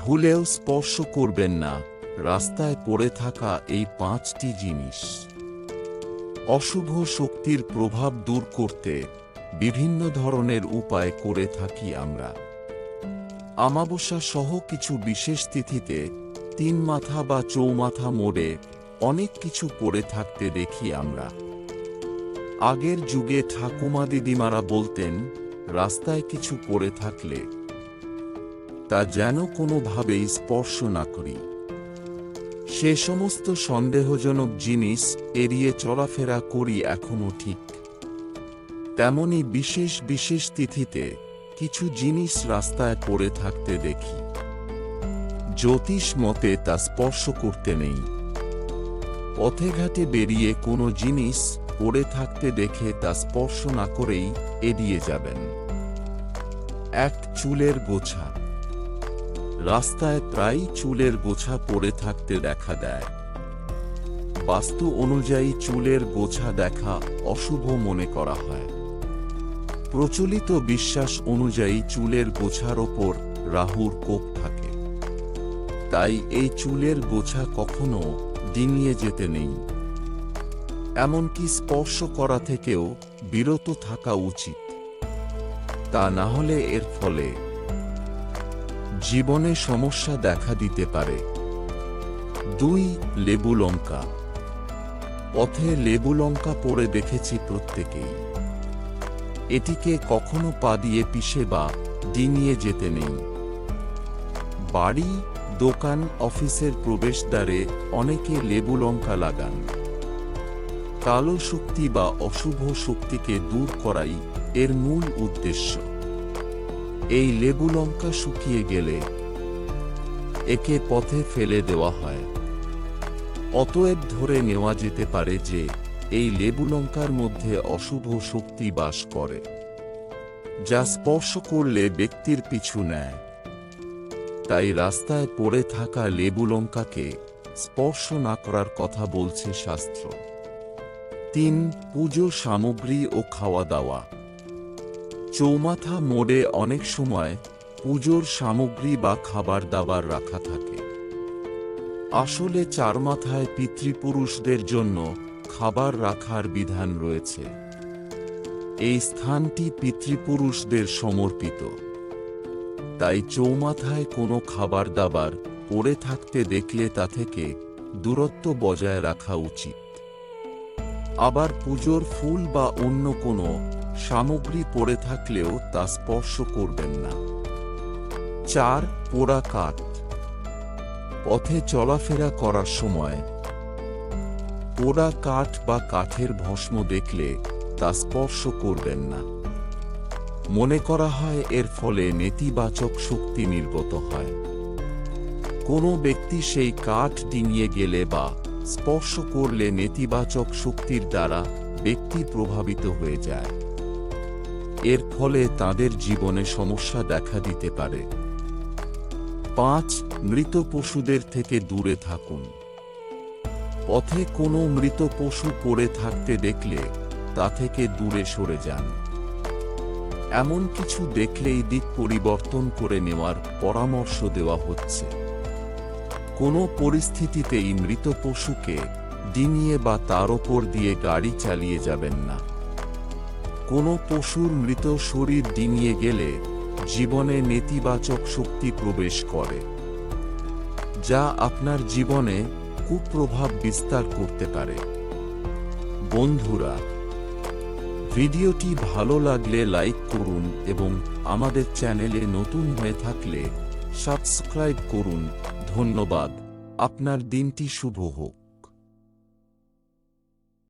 ভুলেও স্পর্শ করবেন না রাস্তায় পড়ে থাকা এই 5টি জিনিস। অশুভ শক্তির প্রভাব দূর করতে বিভিন্ন ধরনের উপায় করে থাকি আমরা। আমাবস্যা সহ কিছু বিশেষ তিথিতে 3 মাথা বা চৌমাথা মোড়ে অনেক কিছু পড়ে থাকতে দেখি আমরা। আগের যুগে ঠাকুমা দিদিমারা বলতেন, রাস্তায় কিছু পড়ে থাকলে তা যেন কোনোভাবেই স্পর্শ না করি। সে সমস্ত সন্দেহজনক জিনিস এড়িয়ে চলাফেরা করি এখনো ঠিক। তেমনি বিশেষ বিশেষ তিথিতে কিছু জিনিস রাস্তায় পড়ে থাকতে দেখি। জ্যোতিষ মতে তা স্পর্শ করতে নেই। পথে ঘাটে বেরিয়ে কোনো জিনিস পড়ে থাকতে দেখে তা স্পর্শ না করেই এড়িয়ে যাবেন। 1. চুলের গোছা। রাস্তায় প্রায়ই চুলের গোছা পড়ে থাকতে দেখা দেয়। বাস্তু অনুযায়ী চুলের গোছা দেখা অশুভ মনে করা হয়। প্রচলিত বিশ্বাস অনুযায়ী চুলের গোছার ওপর রাহুর কোপ থাকে। তাই এই চুলের গোছা কখনো ডিঙিয়ে যেতে নেই। এমনকি স্পর্শ করা থেকেও বিরত থাকা উচিত। তা না হলে এর ফলে জীবনে সমস্যা দেখা দিতে পারে। 2. লেবু লঙ্কা। পথে লেবু লঙ্কা পড়ে দেখেছি প্রত্যেকেই। এটিকে কখনো পা দিয়ে পিষে বা ডিঙিয়ে যেতে নেই। বাড়ি, দোকান, অফিসের প্রবেশদ্বারে অনেকে লেবু লঙ্কা লাগান। কালো শক্তি বা অশুভ শক্তিকে দূর করাই এর মূল উদ্দেশ্য। এই লেবু লঙ্কা শুকিয়ে গেলে একে পথে ফেলে দেওয়া হয়। অতএব ধরে নেওয়া যেতে পারে যে এই লেবু লঙ্কার মধ্যে অশুভ শক্তি বাস করে, যা স্পর্শ করলে ব্যক্তির পিছু নেয়। তাই রাস্তায় পড়ে থাকা লেবু লঙ্কাকে স্পর্শ না করার কথা বলছে শাস্ত্র। 3. পুজো সামগ্রী ও খাওয়া দাওয়া। চৌমাথা মোড়ে অনেক সময় পুজোর সামগ্রী বা খাবার দাবার রাখা থাকে। আসলে 4 মাথায় পিতৃপুরুষদের জন্য খাবার রাখার বিধান রয়েছে। এই স্থানটি পিতৃপুরুষদের সমর্পিত। তাই চৌমাথায় কোনো খাবার দাবার পড়ে থাকতে দেখলে তা থেকে দূরত্ব বজায় রাখা উচিত। আবার পুজোর ফুল বা অন্য কোনো সামগ্রী পড়ে থাকলেও তা স্পর্শ করবেন না। 4. পোড়া কাঠ। পথে চলাফেরা করার সময় পোড়া কাঠ বা কাঠের ভস্ম দেখলে তা স্পর্শ করবেন না। মনে করা হয় এর ফলে নেতিবাচক শক্তি নির্গত হয়। কোনো ব্যক্তি সেই কাঠ ডিঙিয়ে গেলে বা স্পর্শ করলে নেতিবাচক শক্তির দ্বারা ব্যক্তি প্রভাবিত হয়ে যায়। এর ফলে তাদের জীবনে সমস্যা দেখা দিতে পারে। 5. মৃত পশুদের থেকে দূরে থাকুন। পথে কোনো মৃত পশু পড়ে থাকতে দেখলে তা থেকে দূরে সরে যান। এমন কিছু দেখলেই দিক পরিবর্তন করে নেওয়ার পরামর্শ দেওয়া হচ্ছে। কোনো পরিস্থিতিতেই মৃত পশুকে ডিঙিয়ে বা তার ওপর দিয়ে গাড়ি চালিয়ে যাবেন না। কোনো পশুর মৃত শরীর ডিঙিয়ে গেলে জীবনে নেতিবাচক শক্তি প্রবেশ করে, যা আপনার জীবনে কুপ্রভাব বিস্তার করতে পারে। বন্ধুরা, ভিডিওটি ভালো লাগলে লাইক করুন এবং আমাদের চ্যানেলে নতুন হয়ে থাকলে সাবস্ক্রাইব করুন। ধন্যবাদ। আপনার দিনটি শুভ হোক।